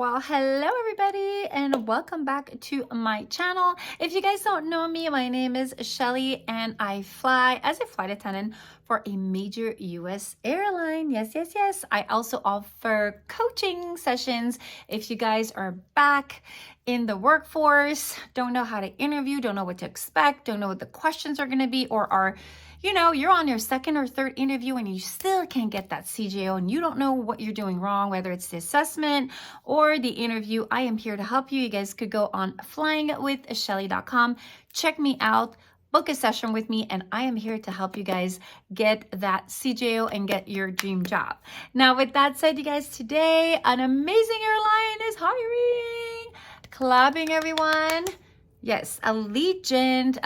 Well, hello everybody and welcome back to my channel. If you guys don't know me, my name is Shelly and I fly as a flight attendant for a major US airline. Yes. I also offer coaching sessions if you guys are back in the workforce, don't know how to interview, don't know what to expect, don't know what the questions are going to be, or are you're on your second or third interview and you still can't get that CJO and you don't know what you're doing wrong, whether it's the assessment or the interview. I am here to help you. You guys could go on flyingwithshelly.com, check me out, book a session with me, and I am here to help you guys get that CJO and get your dream job. Now, with that said, you guys, today an amazing airline is hiring. Clapping, everyone. Yes, Allegiant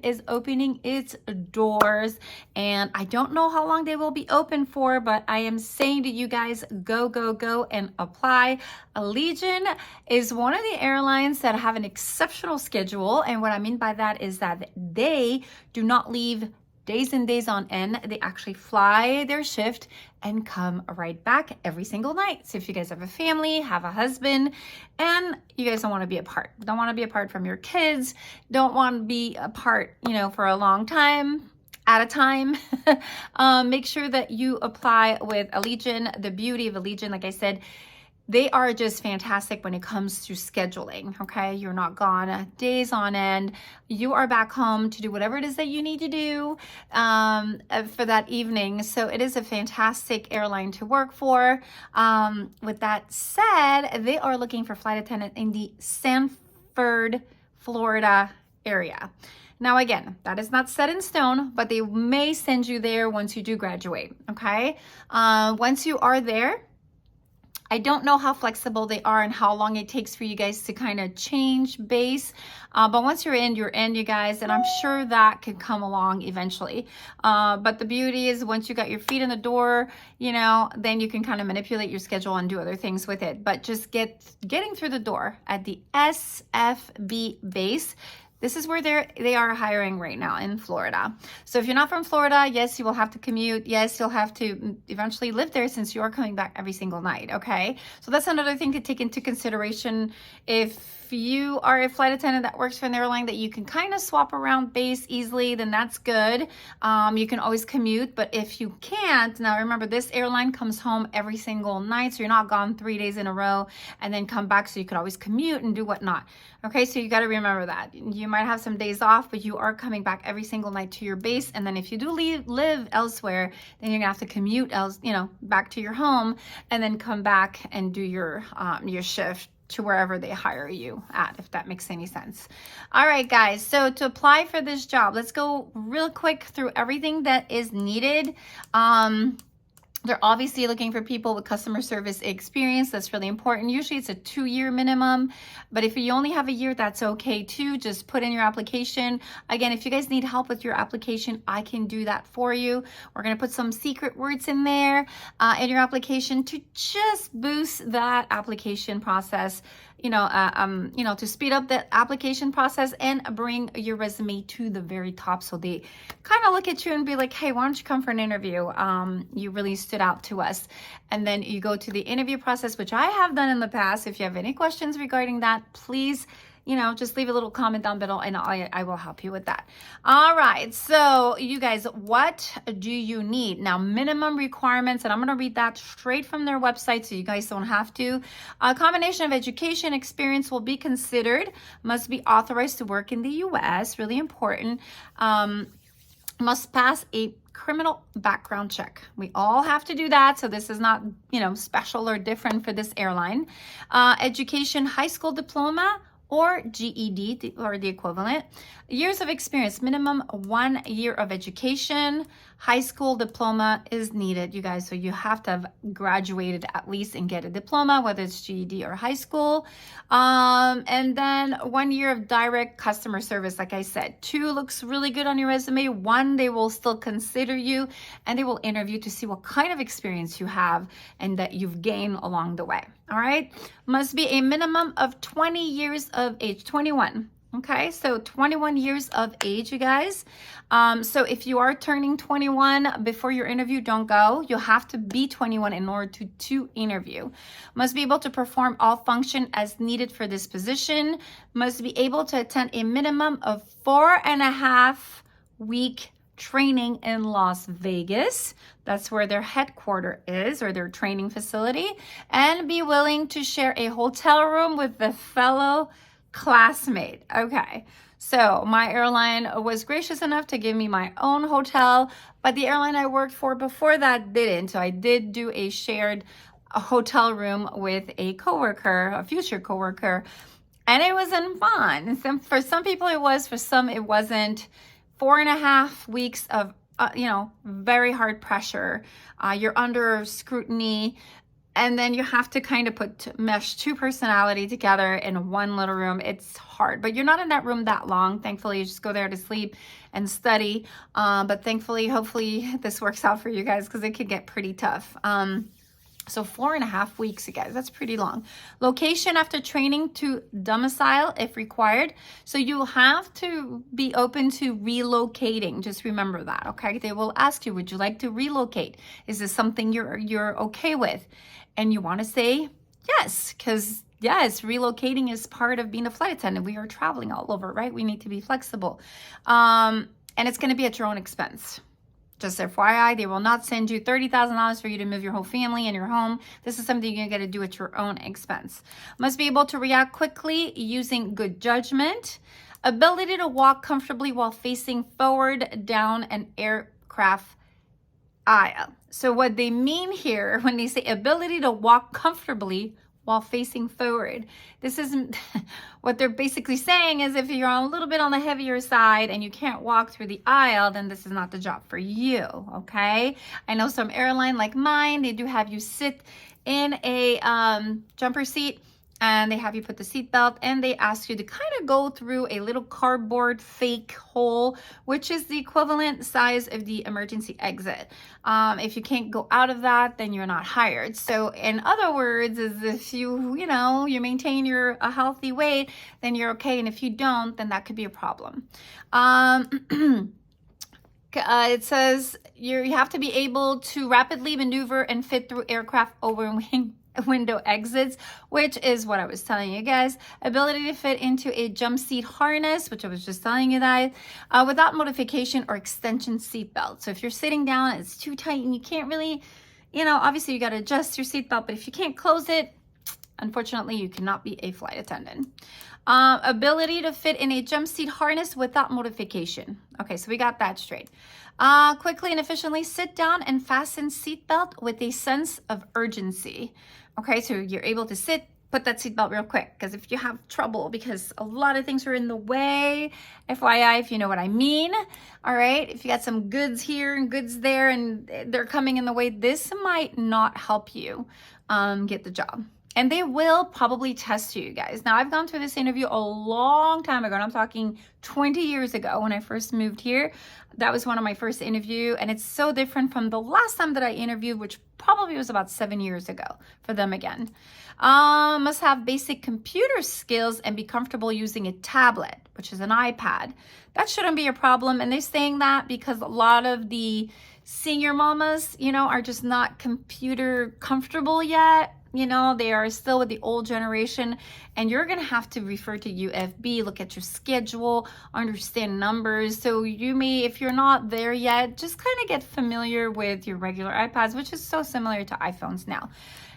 is opening its doors, and I don't know how long they will be open for, but I am saying to you guys, go and apply. Allegiant is one of the airlines that have an exceptional schedule, and what I mean by that is that they do not leave days and days on end. They actually fly their shift and come right back every single night. So if you guys have a family, have a husband, and you guys don't want to be apart, don't want to be apart from your kids, don't want to be apart, for a long time at a time, make sure that you apply with Allegiant. The beauty of Allegiant, like I said, they are just fantastic when it comes to scheduling, okay? You're not gone days on end. You are back home to do whatever it is that you need to do for that evening. So it is a fantastic airline to work for. With that said, they are looking for flight attendant in the Sanford, Florida area. Now, again, that is not set in stone, but they may send you there once you do graduate, okay? Once you are there, I don't know how flexible they are and how long it takes for you guys to kind of change base. But once you're in, you guys, and I'm sure that could come along eventually. But the beauty is once you got your feet in the door, then you can kind of manipulate your schedule and do other things with it. But just getting through the door at the SFB base, this is where they are hiring right now in Florida. So if you're not from Florida, yes, you will have to commute. Yes, you'll have to eventually live there since you are coming back every single night, okay? So that's another thing to take into consideration. If you are a flight attendant that works for an airline that you can kind of swap around base easily, then that's good. You can always commute, but if you can't, now remember this airline comes home every single night, so you're not gone 3 days in a row and then come back, so you could always commute and do whatnot. Okay, so you got to remember that. You might have some days off, but you are coming back every single night to your base. And then if you do live elsewhere, then you're gonna have to commute back to your home and then come back and do your shift to wherever they hire you at, if that makes any sense. All right, guys, so to apply for this job, let's go real quick through everything that is needed. They're obviously looking for people with customer service experience. That's really important. Usually it's a 2-year minimum, but if you only have a year, that's okay too. Just put in your application. Again, if you guys need help with your application, I can do that for you. We're going to put some secret words in there in your application to just boost that application process, to speed up the application process and bring your resume to the very top. So they kind of look at you and be like, hey, why don't you come for an interview? You really stood out to us. And then you go to the interview process, which I have done in the past. If you have any questions regarding that, please, just leave a little comment down below and I will help you with that. All right. So you guys, what do you need? Now, minimum requirements, and I'm going to read that straight from their website so you guys don't have to. A combination of education experience will be considered, must be authorized to work in the US, really important. Must pass a criminal background check. We all have to do that. So this is not, special or different for this airline. Education, high school diploma or GED or the equivalent. Years of experience, minimum 1 year of education. High school diploma is needed, you guys. So you have to have graduated at least and get a diploma, whether it's GED or high school. And then 1 year of direct customer service, like I said. 2 looks really good on your resume. 1, they will still consider you and they will interview to see what kind of experience you have and that you've gained along the way. All right. Must be a minimum of 20 years of age, 21. Okay, so 21 years of age, you guys. So if you are turning 21 before your interview, don't go. You'll have to be 21 in order to interview. Must be able to perform all function as needed for this position. Must be able to attend a minimum of 4.5-week training in Las Vegas. That's where their headquarters is, or their training facility. And be willing to share a hotel room with a fellow classmate. Okay, so my airline was gracious enough to give me my own hotel, but the airline I worked for before that didn't. So I did do a shared hotel room with a coworker, a future coworker, and it wasn't fun. For some people it was, for some it wasn't. 4.5 weeks of very hard pressure. You're under scrutiny. And then you have to kind of mesh two personality together in one little room. It's hard, but you're not in that room that long. Thankfully, you just go there to sleep and study. But thankfully, hopefully this works out for you guys, because it could get pretty tough. So 4.5 weeks, you guys, that's pretty long. Location after training to domicile if required. So you have to be open to relocating. Just remember that, okay? They will ask you, would you like to relocate? Is this something you're okay with? And you want to say yes, because yes, relocating is part of being a flight attendant. We are traveling all over, right? We need to be flexible. And it's going to be at your own expense. Just FYI, they will not send you $30,000 for you to move your whole family and your home. This is something you're going to do at your own expense. Must be able to react quickly using good judgment. Ability to walk comfortably while facing forward down an aircraft aisle. So what they mean here when they say ability to walk comfortably while facing forward, this isn't what they're basically saying is if you're a little bit on the heavier side and you can't walk through the aisle, then this is not the job for you, okay? I know some airline like mine, they do have you sit in a jumper seat, and they have you put the seatbelt, and they ask you to kind of go through a little cardboard fake hole, which is the equivalent size of the emergency exit. If you can't go out of that, then you're not hired. So in other words, is if you maintain a healthy weight, then you're okay. And if you don't, then that could be a problem. It says you have to be able to rapidly maneuver and fit through aircraft overwing window exits, which is what I was telling you guys. Ability to fit into a jump seat harness, which I was just telling you that, without modification or extension seat belt. So if you're sitting down, it's too tight and you can't really, obviously you got to adjust your seat belt, but if you can't close it, unfortunately, you cannot be a flight attendant. Ability to fit in a jump seat harness without modification. Okay, so we got that straight. Quickly and efficiently sit down and fasten seatbelt with a sense of urgency. Okay, so you're able to put that seatbelt real quick, because if you have trouble, because a lot of things are in the way, FYI, if you know what I mean, all right? If you got some goods here and goods there and they're coming in the way, this might not help you get the job. And they will probably test you guys. Now, I've gone through this interview a long time ago, and I'm talking 20 years ago when I first moved here. That was one of my first interviews, and it's so different from the last time that I interviewed, which probably was about 7 years ago for them again. Must have basic computer skills and be comfortable using a tablet, which is an iPad. That shouldn't be a problem, and they're saying that because a lot of the senior mamas, are just not computer comfortable yet. They are still with the old generation, and you're going to have to refer to UFB, look at your schedule, understand numbers. So you may, if you're not there yet, just kind of get familiar with your regular iPads, which is so similar to iPhones now.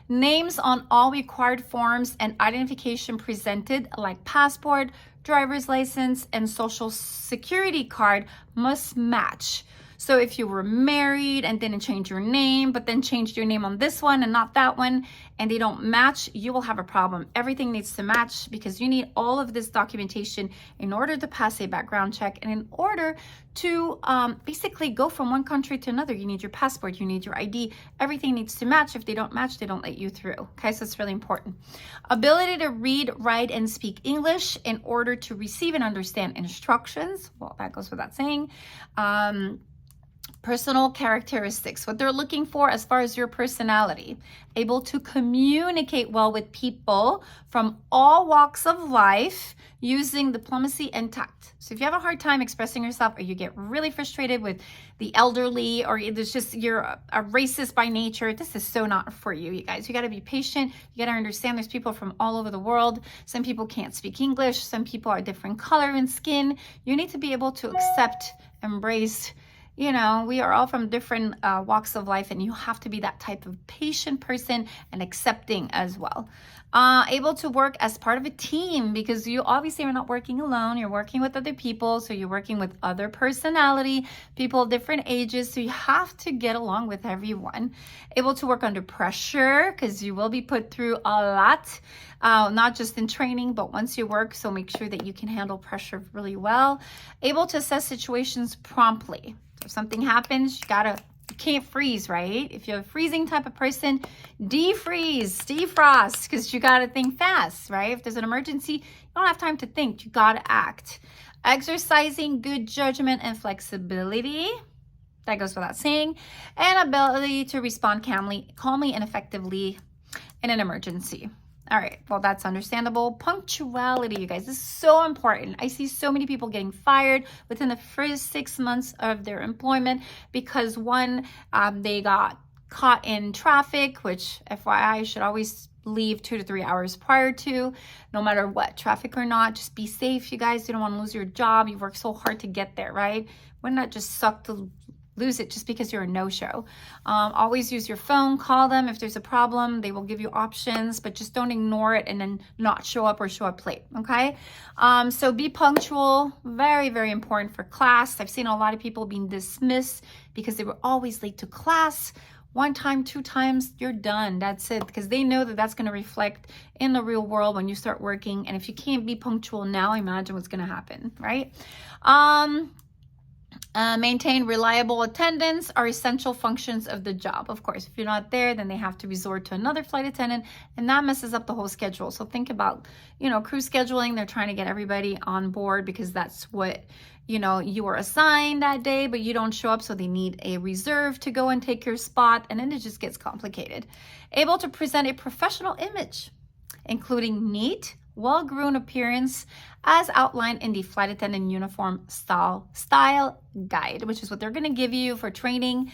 Names on all required forms and identification presented, like passport, driver's license, and social security card, must match. So if you were married and didn't change your name, but then changed your name on this one and not that one, and they don't match, you will have a problem. Everything needs to match, because you need all of this documentation in order to pass a background check, and in order to basically go from one country to another. You need your passport, you need your ID, everything needs to match. If they don't match, they don't let you through. Okay, so it's really important. Ability to read, write, and speak English in order to receive and understand instructions. Well, that goes without saying. Personal characteristics, what they're looking for as far as your personality. Able to communicate well with people from all walks of life using diplomacy and tact. So if you have a hard time expressing yourself, or you get really frustrated with the elderly, or it's just you're a racist by nature, this is so not for you, you guys. You got to be patient. You got to understand there's people from all over the world. Some people can't speak English. Some people are different color and skin. You need to be able to accept, embrace. You know, we are all from different walks of life, and you have to be that type of patient person and accepting as well. Able to work as part of a team, because you obviously are not working alone. You're working with other people, so you're working with other personality, people of different ages, so you have to get along with everyone. Able to work under pressure, because you will be put through a lot, not just in training, but once you work, so make sure that you can handle pressure really well. Able to assess situations promptly. If something happens, you can't freeze, right? If you're a freezing type of person, defreeze, defrost, because you gotta think fast, right? If there's an emergency, you don't have time to think, you gotta act. Exercising good judgment and flexibility, that goes without saying, and ability to respond calmly and effectively in an emergency. All right, well, that's understandable. Punctuality, you guys, this is so important. I see so many people getting fired within the first 6 months of their employment because one, they got caught in traffic, which FYI should always leave 2 to 3 hours prior to, no matter what, traffic or not. Just be safe, you guys. You don't want to lose your job. You work so hard to get there, right? Wouldn't that just suck to lose it just because you're a no-show? Always use your phone, call them if there's a problem. They will give you options, but just don't ignore it and then not show up or show up late, okay? So be punctual, very, very important for class. I've seen a lot of people being dismissed because they were always late to class. 1 time, 2 times, you're done. That's it, because they know that that's going to reflect in the real world when you start working. And if you can't be punctual now, imagine what's going to happen, right? Maintain reliable attendance are essential functions of the job. Of course, if you're not there, then they have to resort to another flight attendant, and that messes up the whole schedule. So think about, crew scheduling. They're trying to get everybody on board because that's what, you were assigned that day, but you don't show up, so they need a reserve to go and take your spot, and then it just gets complicated. Able to present a professional image, including neat, well-groomed appearance as outlined in the flight attendant uniform style guide, which is what they're going to give you for training.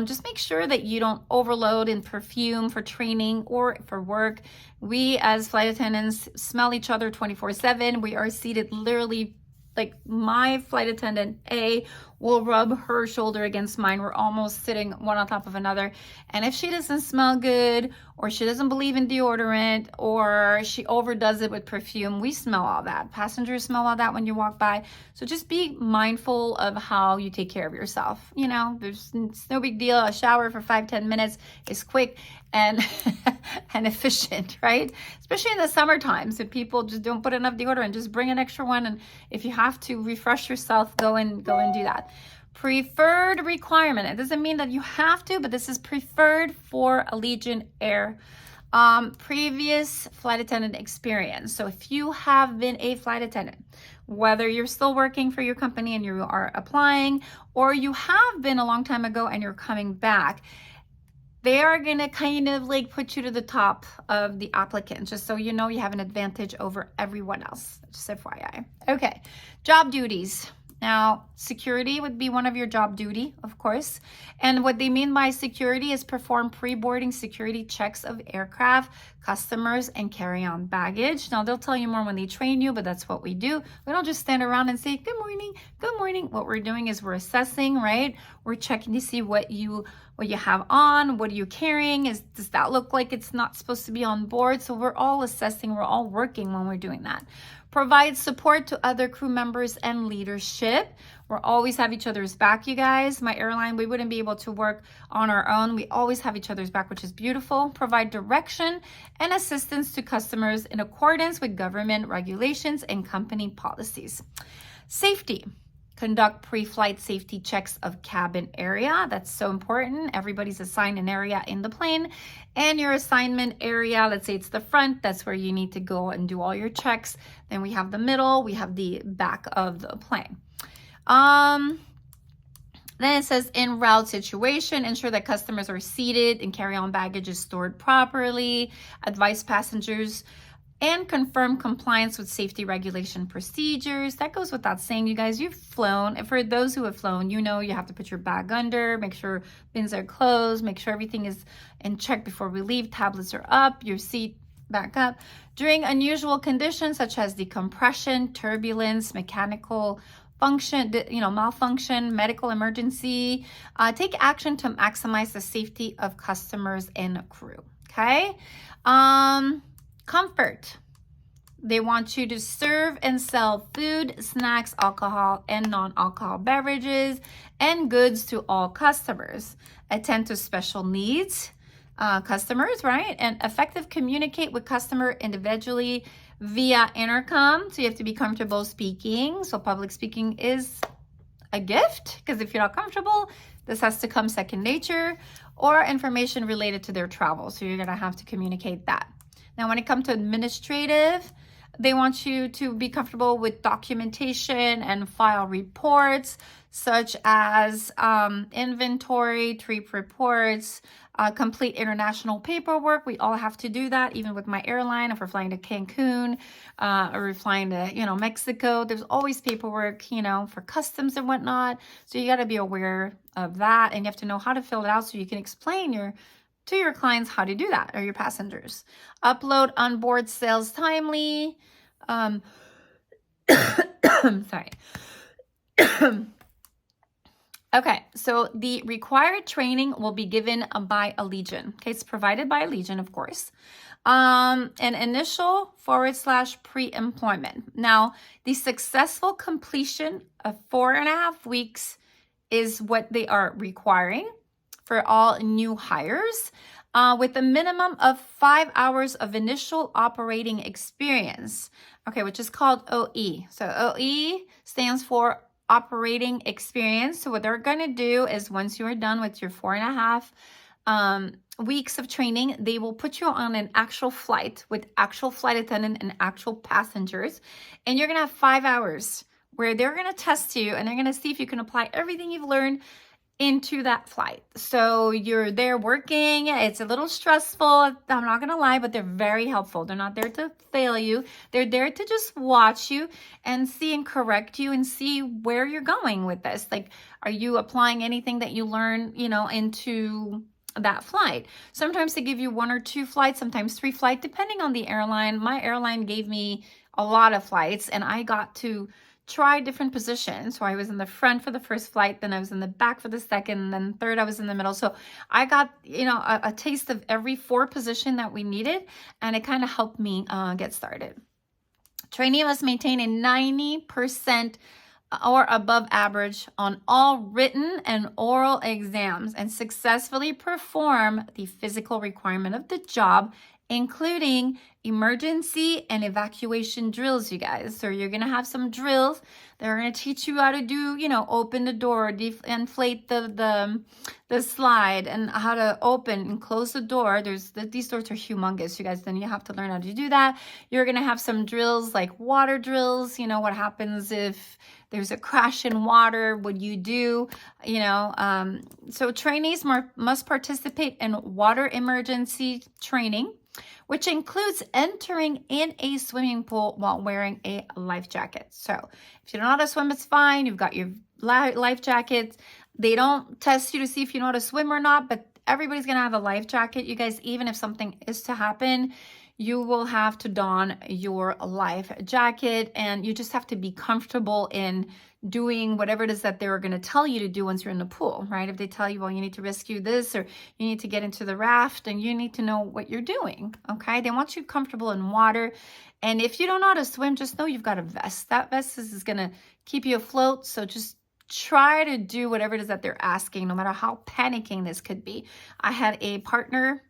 Just make sure that you don't overload in perfume for training or for work. We as flight attendants smell each other 24/7. We are seated literally, like my flight attendant A will rub her shoulder against mine. We're almost sitting one on top of another. And if she doesn't smell good, or she doesn't believe in deodorant, or she overdoes it with perfume, we smell all that. Passengers smell all that when you walk by. So just be mindful of how you take care of yourself. It's no big deal. A shower for 5-10 minutes is quick and and efficient, right? Especially in the summer times, if people just don't put enough deodorant, just bring an extra one. And if you have to refresh yourself, go and do that. Preferred requirement. It doesn't mean that you have to, but this is preferred for Allegiant Air. Previous flight attendant experience. So if you have been a flight attendant, whether you're still working for your company and you are applying, or you have been a long time ago and you're coming back, they are going to kind of like put you to the top of the applicants, just so you know you have an advantage over everyone else. Just FYI. Okay, job duties. Now, security would be one of your job duty, of course. And what they mean by security is perform pre-boarding security checks of aircraft, customers, and carry-on baggage. Now, they'll tell you more when they train you, but that's what we do. We don't just stand around and say, good morning, good morning. What we're doing is we're assessing, right? We're checking to see what you have on, what are you carrying? Does that look like it's not supposed to be on board? So we're all assessing, we're all working when we're doing that. Provide support to other crew members and leadership. We'll always have each other's back, you guys. My airline, we wouldn't be able to work on our own. We always have each other's back, which is beautiful. Provide direction and assistance to customers in accordance with government regulations and company policies. Safety. Conduct pre-flight safety checks of cabin area. That's so important. Everybody's assigned an area in the plane, and your assignment area, let's say it's the front, that's where you need to go and do all your checks. Then we have the middle, we have the back of the plane. Then it says en route situation, ensure that customers are seated and carry-on baggage is stored properly, advise passengers and confirm compliance with safety regulation procedures. That goes without saying, you guys, you've flown. And for those who have flown, you know you have to put your bag under, make sure bins are closed, make sure everything is in check before we leave, tablets are up, your seat back up. During unusual conditions such as decompression, turbulence, mechanical function, malfunction, medical emergency, take action to maximize the safety of customers and crew. Okay. Comfort. They want you to serve and sell food, snacks, alcohol, and non-alcohol beverages and goods to all customers. Attend to special needs customers, right? And effective communicate with customer individually via intercom. So you have to be comfortable speaking. So public speaking is a gift, because if you're not comfortable, this has to come second nature, or information related to their travel. So you're gonna have to communicate that. Now, when it comes to administrative, they want you to be comfortable with documentation and file reports, such as inventory, trip reports, complete international paperwork. We all have to do that, even with my airline. If we're flying to Cancun or we're flying to, Mexico, there's always paperwork, for customs and whatnot. So you got to be aware of that, and you have to know how to fill it out so you can explain to your clients how to do that, or your passengers. Upload onboard sales timely. Sorry. Okay, so the required training will be given by Allegiant. Okay, it's provided by Allegiant, of course. An initial / pre-employment. Now, the successful completion of 4.5 weeks is what they are requiring for all new hires, with a minimum of 5 hours of initial operating experience, okay, which is called OE. So OE stands for operating experience. So what they're going to do is, once you are done with your 4.5 weeks of training, they will put you on an actual flight with actual flight attendant and actual passengers, and you're going to have 5 hours where they're going to test you, and they're going to see if you can apply everything you've learned into that flight. So you're there working. It's a little stressful, I'm not gonna lie, but they're very helpful. They're not there to fail you. They're there to just watch you and see and correct you and see where you're going with this. Like, are you applying anything that you learn, into that flight? Sometimes they give you 1 or 2 flights, sometimes 3 flights, depending on the airline. My airline gave me a lot of flights, and I got to try different positions. So I was in the front for the first flight, then I was in the back for the second, and then third I was in the middle. So I got, a taste of every 4 position that we needed, and it kind of helped me get started. Trainee must maintain a 90% or above average on all written and oral exams and successfully perform the physical requirement of the job, including emergency and evacuation drills, you guys. So you're going to have some drills. They're going to teach you how to do, open the door, inflate the slide, and how to open and close the door. These doors are humongous, you guys. Then you have to learn how to do that. You're going to have some drills like water drills. What happens if there's a crash in water? What do you do? So trainees must participate in water emergency training, which includes entering in a swimming pool while wearing a life jacket. So if you don't know how to swim, it's fine. You've got your life jackets. They don't test you to see if you know how to swim or not, but everybody's going to have a life jacket. You guys, even if something is to happen, you will have to don your life jacket, and you just have to be comfortable in doing whatever it is that they're going to tell you to do once you're in the pool, right? If they tell you, well, you need to rescue this, or you need to get into the raft, and you need to know what you're doing, okay? They want you comfortable in water. And if you don't know how to swim, just know you've got a vest. That vest is going to keep you afloat. So just try to do whatever it is that they're asking, no matter how panicking this could be. I had a partner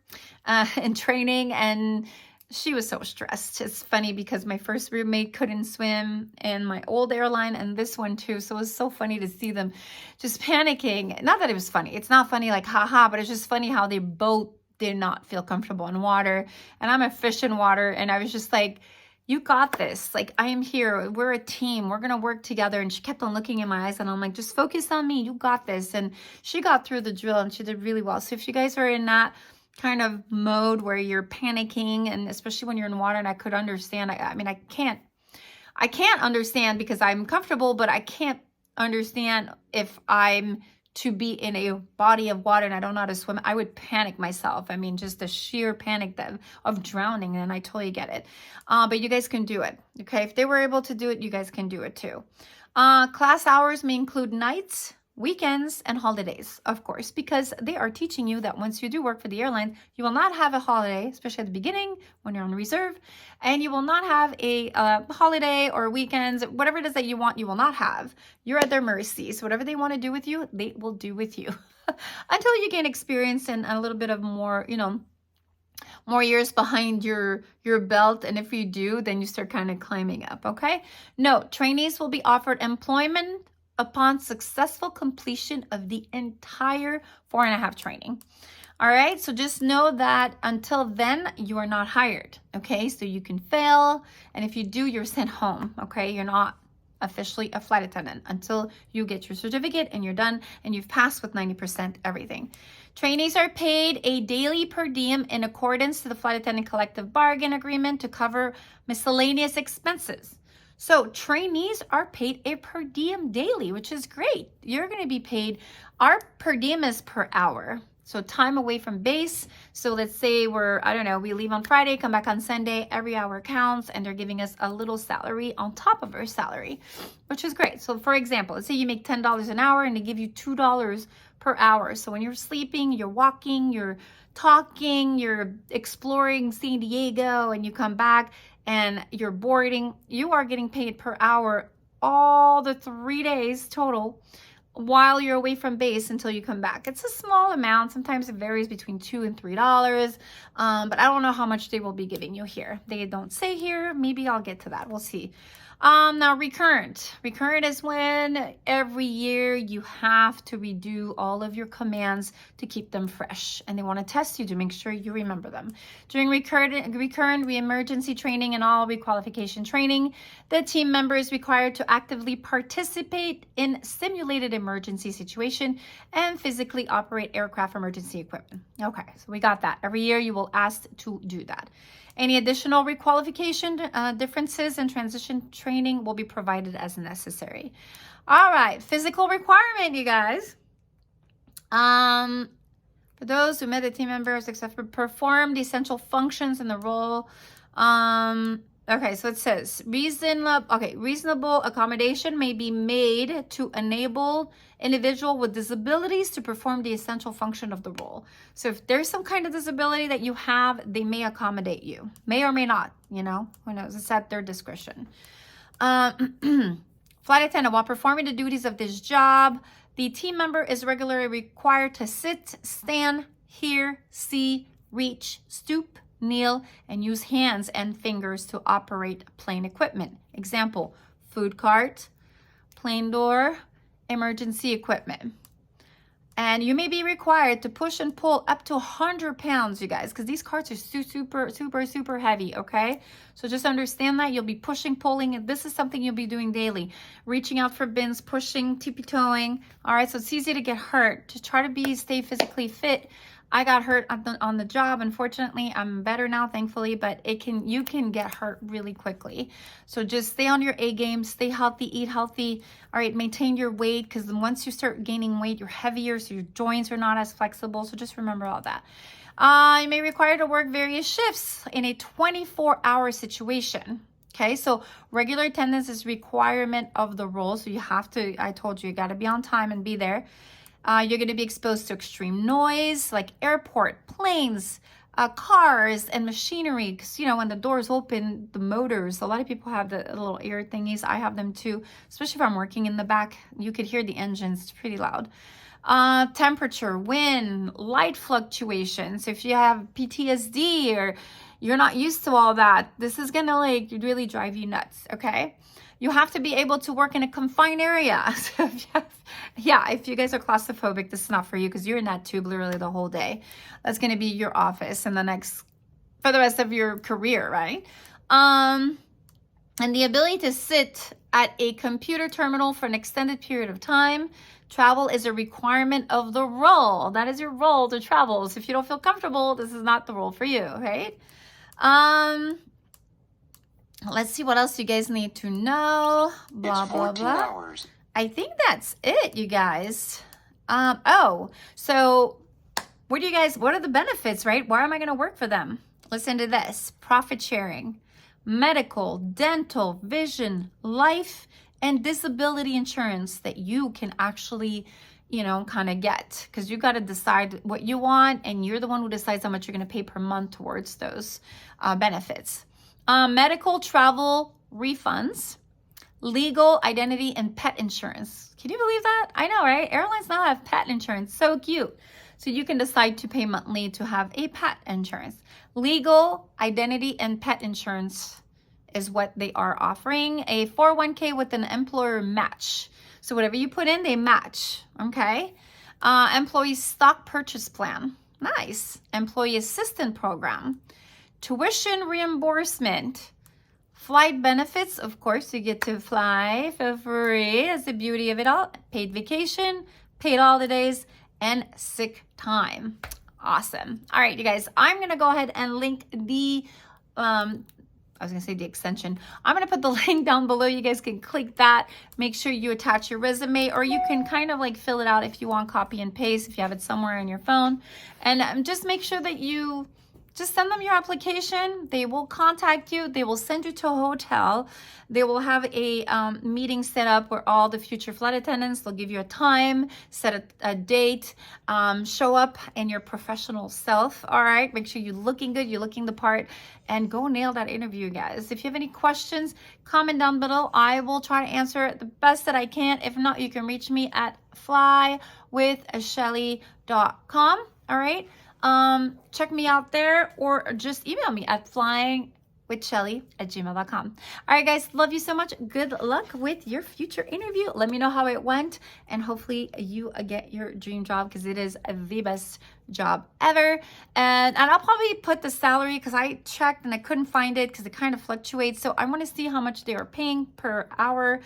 in training, and she was so stressed. It's funny because my first roommate couldn't swim in my old airline, and this one too. So it was so funny to see them just panicking. Not that it was funny. It's not funny like haha, but it's just funny how they both did not feel comfortable in water. And I'm a fish in water, and I was just like, You got this. Like, I am here. We're a team. We're going to work together. And she kept on looking in my eyes and I'm like, just focus on me. You got this. And she got through the drill and she did really well. So if you guys are in that kind of mode where you're panicking, and especially when you're in water, and I could understand, I mean, I can't understand because I'm comfortable, but I can't understand if I'm to be in a body of water and I don't know how to swim. I would panic myself. I mean, just the sheer panic of drowning, and I totally get it. But you guys can do it, okay? If they were able to do it, you guys can do it too. Class hours may include nights, weekends, and holidays, of course, because they are teaching you that once you do work for the airline, you will not have a holiday, especially at the beginning when you're on reserve, and you will not have a holiday or weekends, whatever it is that you want, you will not have. You're at their mercy. So whatever they want to do with you, they will do with you until you gain experience and a little bit of more, you know, more years behind your belt. And if you do, then you start kind of climbing up, okay? Note, trainees will be offered employment upon successful completion of the entire 4.5 training. All right, so just know that until then, you are not hired, okay? So you can fail, and if you do, you're sent home, okay? You're not officially a flight attendant until you get your certificate and you're done and you've passed with 90% everything. Trainees are paid a daily per diem in accordance to the flight attendant collective bargain agreement to cover miscellaneous expenses. So trainees are paid a per diem daily, which is great. You're going to be paid, our per diem is per hour. So time away from base. So let's say we leave on Friday, come back on Sunday, every hour counts, and they're giving us a little salary on top of our salary, which is great. So for example, let's say you make $10 an hour and they give you $2 per hour. So when you're sleeping, you're walking, you're talking, you're exploring San Diego, and you come back and you're boarding, you are getting paid per hour all the 3 days total while you're away from base until you come back. It's a small amount. Sometimes it varies between $2 and $3. But I don't know how much they will be giving you here. They don't say here. Maybe I'll get to that. We'll see. Now recurrent. Recurrent is when every year you have to redo all of your commands to keep them fresh. And they want to test you to make sure you remember them. During recurrent re-emergency training and all requalification training, the team member is required to actively participate in simulated emergency situation and physically operate aircraft emergency equipment. Okay, so we got that. Every year you will ask to do that. Any additional requalification differences and transition training will be provided as necessary. All right, physical requirement, you guys. For those who met the team members, except perform the essential functions in the role. Okay, so it says reasonable accommodation may be made to enable individual with disabilities to perform the essential function of the role. So if there's some kind of disability that you have, they may accommodate you. May or may not, you know, who knows? It's at their discretion. Flight attendant, while performing the duties of this job, the team member is regularly required to sit, stand, hear, see, reach, stoop, kneel, and use hands and fingers to operate plane equipment. Example, food cart, plane door, emergency equipment. And you may be required to push and pull up to 100 pounds, you guys, because these carts are super heavy, okay? So just understand that you'll be pushing, pulling, and this is something you'll be doing daily. Reaching out for bins, pushing, tippy-toeing. All right, so it's easy to get hurt. Just try to stay physically fit. I got hurt on the job. Unfortunately, I'm better now, thankfully, but you can get hurt really quickly. So just stay on your A game, stay healthy, eat healthy. All right, maintain your weight, because once you start gaining weight, you're heavier, so your joints are not as flexible. So just remember all that. You may require to work various shifts in a 24-hour situation. Okay, so regular attendance is requirement of the role. So you have to, I told you got to be on time and be there. You're going to be exposed to extreme noise like airport, planes, cars, and machinery. Because, you know, when the doors open, the motors, a lot of people have the little air thingies. I have them too, especially if I'm working in the back. You could hear the engines. It's pretty loud. Temperature, wind, light fluctuations. If you have PTSD or you're not used to all that, this is going to like really drive you nuts, okay? You have to be able to work in a confined area. So if you guys are claustrophobic, this is not for you, because you're in that tube literally the whole day. That's going to be your office for the rest of your career, right? And the ability to sit at a computer terminal for an extended period of time. Travel is a requirement of the role. That is your role to travel. So if you don't feel comfortable, this is not the role for you, right? Let's see what else you guys need to know. Blah, blah, blah. Hours. I think that's it, you guys. Oh, so what are the benefits, right? Why am I going to work for them? Listen to this. Profit sharing, medical, dental, vision, life, and disability insurance that you can actually, kind of get, because you got to decide what you want, and you're the one who decides how much you're going to pay per month towards those benefits. Medical travel refunds, legal, identity, and pet insurance. Can you believe that? I know, right? Airlines now have pet insurance. So cute. So you can decide to pay monthly to have a pet insurance. Legal, identity, and pet insurance is what they are offering. A 401k with an employer match. So whatever you put in, they match. Okay. Employee stock purchase plan. Nice. Employee assistant program. Tuition reimbursement. Flight benefits, of course, you get to fly for free. That's the beauty of it all. Paid vacation, paid holidays, and sick time. Awesome. All right, you guys, I'm going to go ahead and link the, the extension. I'm going to put the link down below. You guys can click that. Make sure you attach your resume, or you can kind of like fill it out if you want, copy and paste if you have it somewhere on your phone. And just make sure that you just send them your application. They will contact you. They will send you to a hotel. They will have a meeting set up where all the future flight attendants, they'll give you a time, set a date, show up in your professional self, all right? Make sure you're looking good, you're looking the part, and go nail that interview, guys. If you have any questions, comment down below. I will try to answer it the best that I can. If not, you can reach me at flywithshelly.com, all right? Check me out there, or just email me at flyingwithshelly@gmail.com. All right, guys, love you so much. Good luck with your future interview. Let me know how it went, and hopefully you get your dream job, because it is the best job ever. And I'll probably put the salary, because I checked and I couldn't find it because it kind of fluctuates. So I want to see how much they are paying per hour.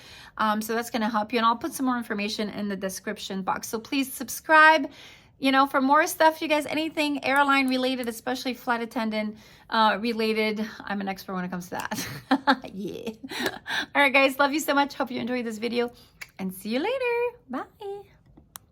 So that's going to help you. And I'll put some more information in the description box. So please subscribe. For more stuff, you guys, anything airline related, especially flight attendant related, I'm an expert when it comes to that. Yeah. All right, guys, love you so much. Hope you enjoyed this video, and see you later. Bye.